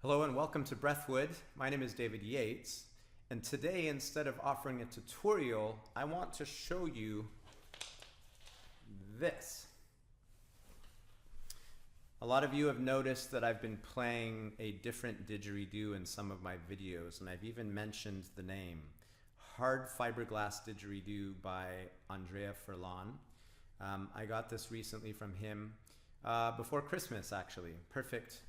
Hello and welcome to Breathwood. My name is David Yates, and today, instead of offering a tutorial, I want to show you this. A lot of you have noticed that I've been playing a different didgeridoo in some of my videos, and I've even mentioned the name. Hard Fiberglass Didgeridoo by Andrea Furlan. I got this recently from him before Christmas, actually. Perfect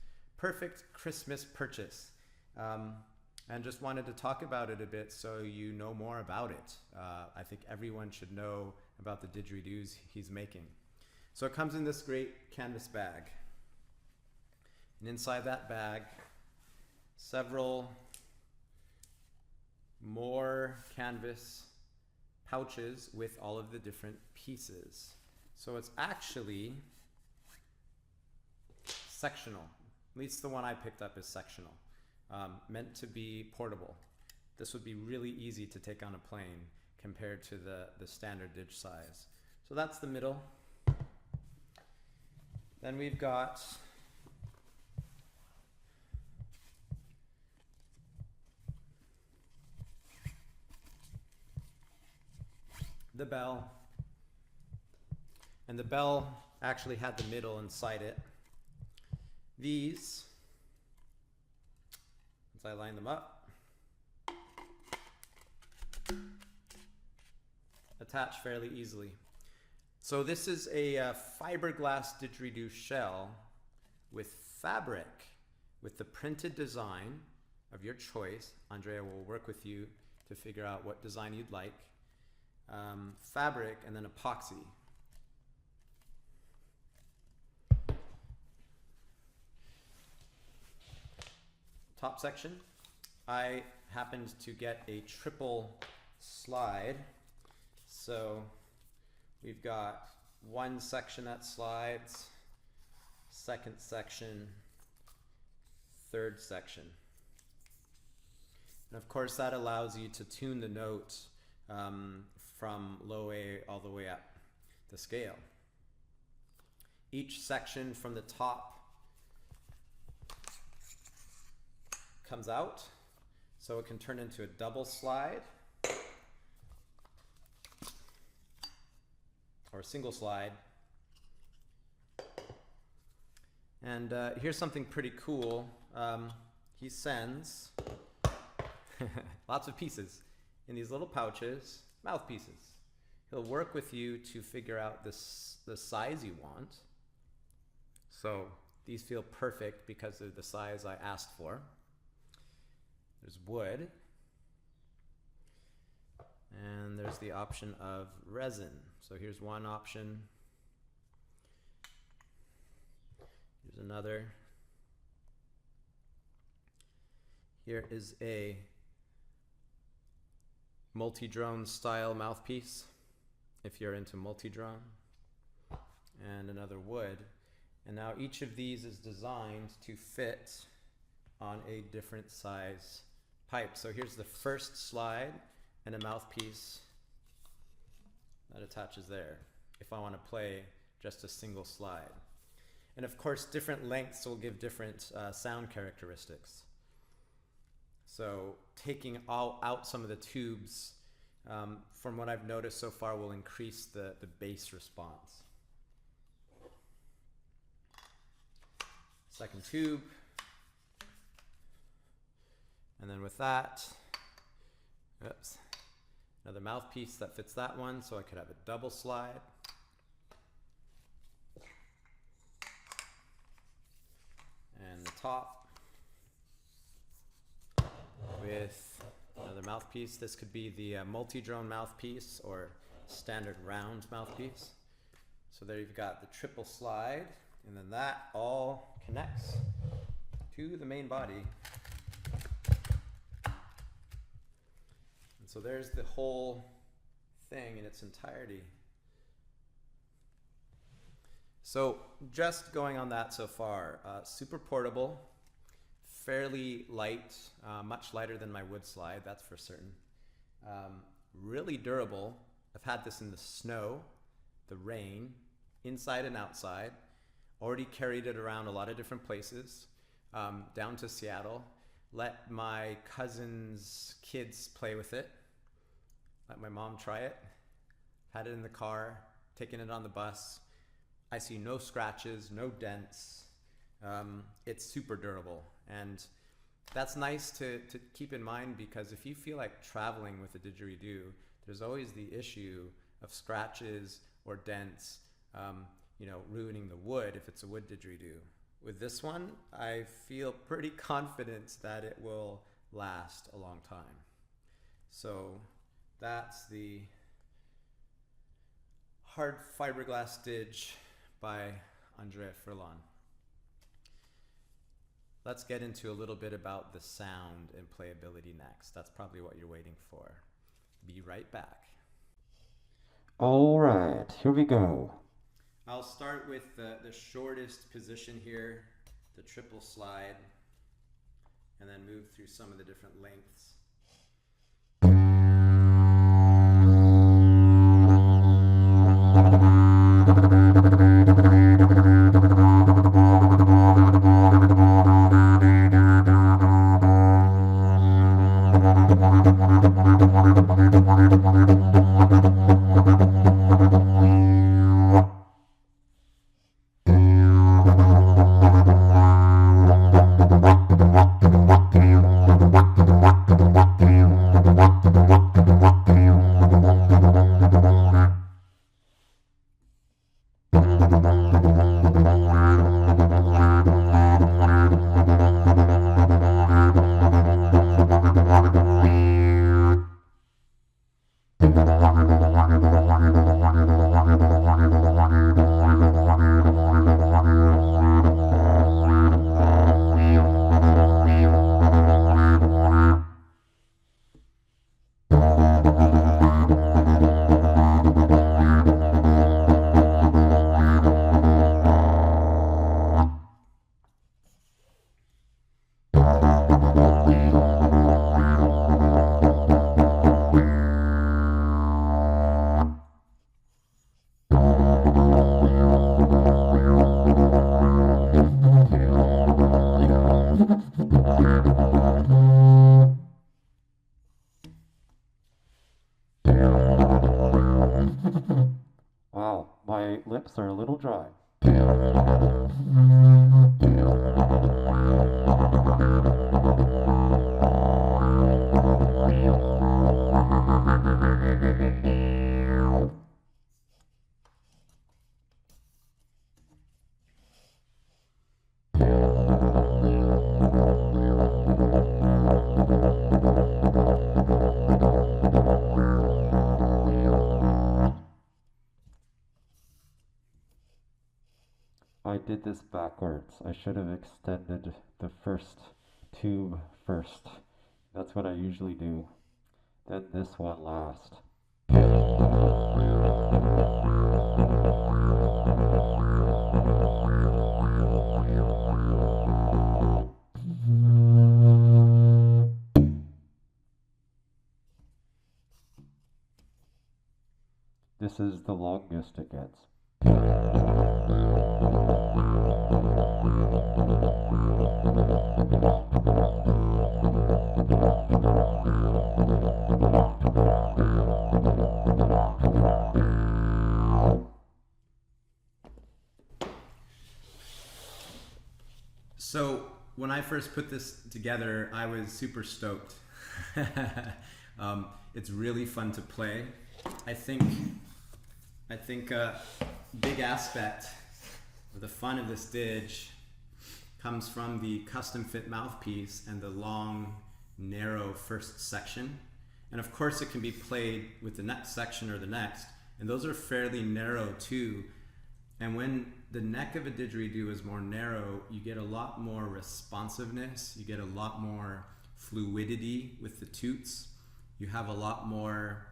Christmas purchase. And just wanted to talk about it a bit so you know more about it. I think everyone should know about the didgeridoos he's making. So it comes in this great canvas bag. And inside that bag, several more canvas pouches with all of the different pieces. So it's actually sectional. At least the one I picked up is sectional, meant to be portable. This would be really easy to take on a plane compared to the standard didge size. So that's the middle. Then we've got the bell, and the bell actually had the middle inside it. These, as I line them up, attach fairly easily. So this is a fiberglass didgeridoo shell with fabric, with the printed design of your choice. Andrea will work with you to figure out what design you'd like. Fabric and then epoxy. Top section, I happened to get a triple slide. So we've got one section that slides, second section, third section. And of course that allows you to tune the note from low A all the way up the scale. Each section from the top comes out, so it can turn into a double slide or a single slide. And here's something pretty cool. He sends lots of pieces in these little pouches, mouthpieces. He'll work with you to figure out the size you want. So these feel perfect because they're the size I asked for. There's wood, and there's the option of resin. So here's one option. Here's another. Here is a multi-drone style mouthpiece, if you're into multi-drone, and another wood. And now each of these is designed to fit on a different size pipe. So here's the first slide and a mouthpiece that attaches there if I want to play just a single slide. And of course different lengths will give different sound characteristics. So taking out some of the tubes, from what I've noticed so far, will increase the bass response. Second tube. And then with that, oops, another mouthpiece that fits that one, so I could have a double slide. And the top with another mouthpiece. This could be the multi-drone mouthpiece or standard round mouthpiece. So there you've got the triple slide, and then that all connects to the main body. So there's the whole thing in its entirety. So just going on that so far, super portable, fairly light, much lighter than my wood slide, that's for certain. Really durable. I've had this in the snow, the rain, inside and outside. Already carried it around a lot of different places. down to Seattle, let my cousin's kids play with it, let my mom try it, had it in the car, taken it on the bus. I see no scratches, no dents. It's super durable, and that's nice to keep in mind, because if you feel like traveling with a didgeridoo, there's always the issue of scratches or dents, ruining the wood if it's a wood didgeridoo. With this one, I feel pretty confident that it will last a long time. So that's the hard fiberglass Didge by Andrea Furlan. Let's get into a little bit about the sound and playability next. That's probably what you're waiting for. Be right back. All right, here we go. I'll start with the shortest position here, the triple slide, and then move through some of the different lengths. Wow, my lips are a little dry. I did this backwards. I should have extended the first tube first. That's what I usually do. Then this one last. This is the longest it gets. So when I first put this together, I was super stoked. It's really fun to play. I think a big aspect of the fun of this Didge comes from the custom fit mouthpiece and the long, narrow first section. And of course it can be played with the next section or the next, and those are fairly narrow too. And when the neck of a didgeridoo is more narrow, you get a lot more responsiveness, you get a lot more fluidity with the toots. You have a lot more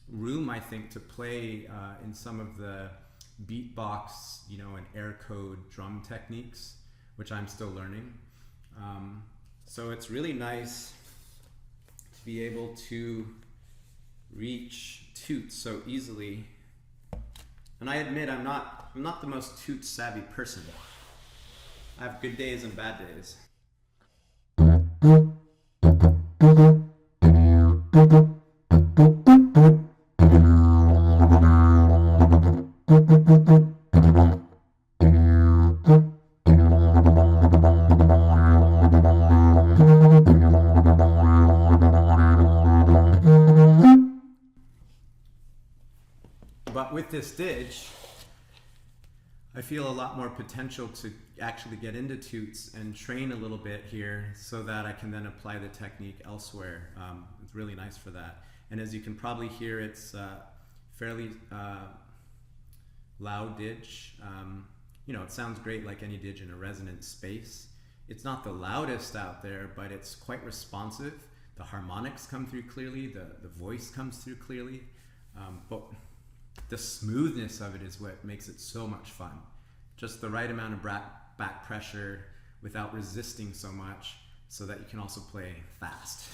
room, I think, to play in some of the beatbox, and air code drum techniques, which I'm still learning. So it's really nice to be able to reach toots so easily. And I admit I'm not the most toot savvy person. I have good days and bad days. But with this didge, I feel a lot more potential to actually get into toots and train a little bit here so that I can then apply the technique elsewhere. It's really nice for that. And as you can probably hear, it's fairly loud didge. You know, it sounds great like any didge in a resonant space. It's not the loudest out there, but it's quite responsive. The harmonics come through clearly, the voice comes through clearly, but the smoothness of it is what makes it so much fun. Just the right amount of back pressure without resisting so much so that you can also play fast.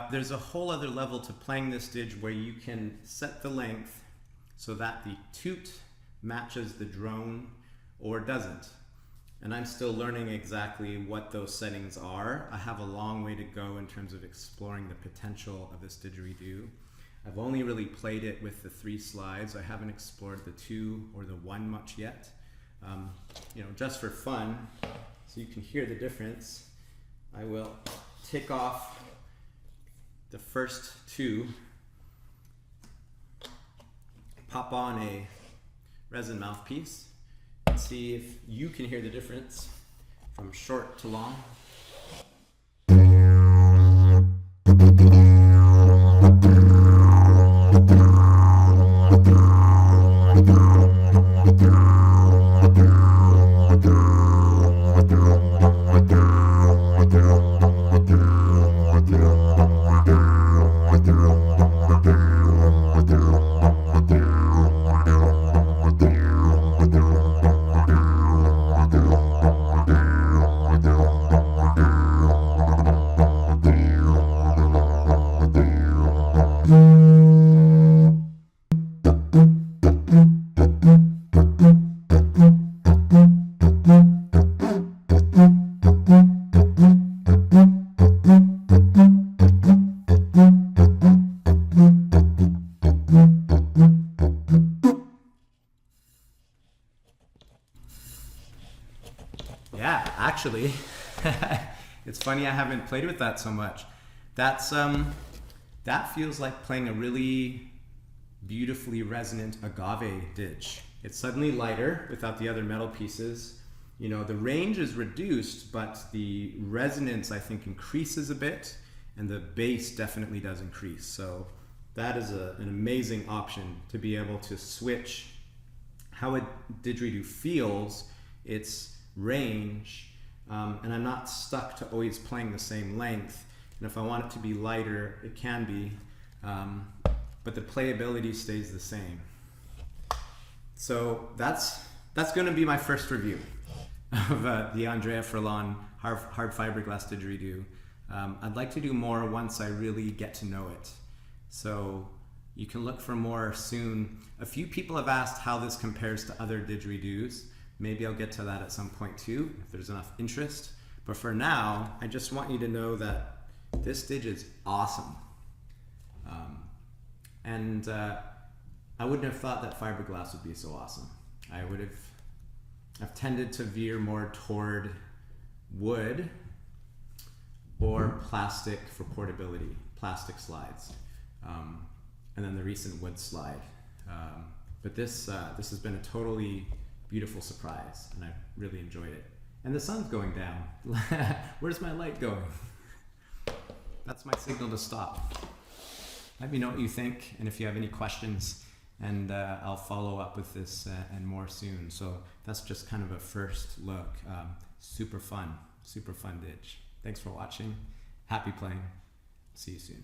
There's a whole other level to playing this didge where you can set the length so that the toot matches the drone or doesn't. And I'm still learning exactly what those settings are. I have a long way to go in terms of exploring the potential of this didgeridoo. I've only really played it with the 3 slides. I haven't explored the 2 or the 1 much yet. You know, just for fun, so you can hear the difference, I will take off the first 2, pop on a resin mouthpiece, and see if you can hear the difference from short to long. Yeah, actually, it's funny I haven't played with that so much. That's that feels like playing a really beautifully resonant agave didge. It's suddenly lighter without the other metal pieces. You know, the range is reduced, but the resonance I think increases a bit, and the bass definitely does increase. So that is an amazing option to be able to switch how a didgeridoo feels, its range, and I'm not stuck to always playing the same length. And if I want it to be lighter, it can be, but the playability stays the same. So that's going to be my first review of the Andrea Furlan hard fiberglass didgeridoo. I'd like to do more once I really get to know it. So you can look for more soon. A few people have asked how this compares to other didgeridoos. Maybe I'll get to that at some point too, if there's enough interest. But for now, I just want you to know that this didge is awesome. I wouldn't have thought that fiberglass would be so awesome. I've tended to veer more toward wood or plastic for portability, plastic slides. and then the recent wood slide. But this has been a totally beautiful surprise, and I really enjoyed it. And the sun's going down. Where's my light going? That's my signal to stop. Let me know what you think, and if you have any questions, and I'll follow up with this and more soon. So that's just kind of a first look. Super fun Didge. Thanks for watching. Happy playing. See you soon.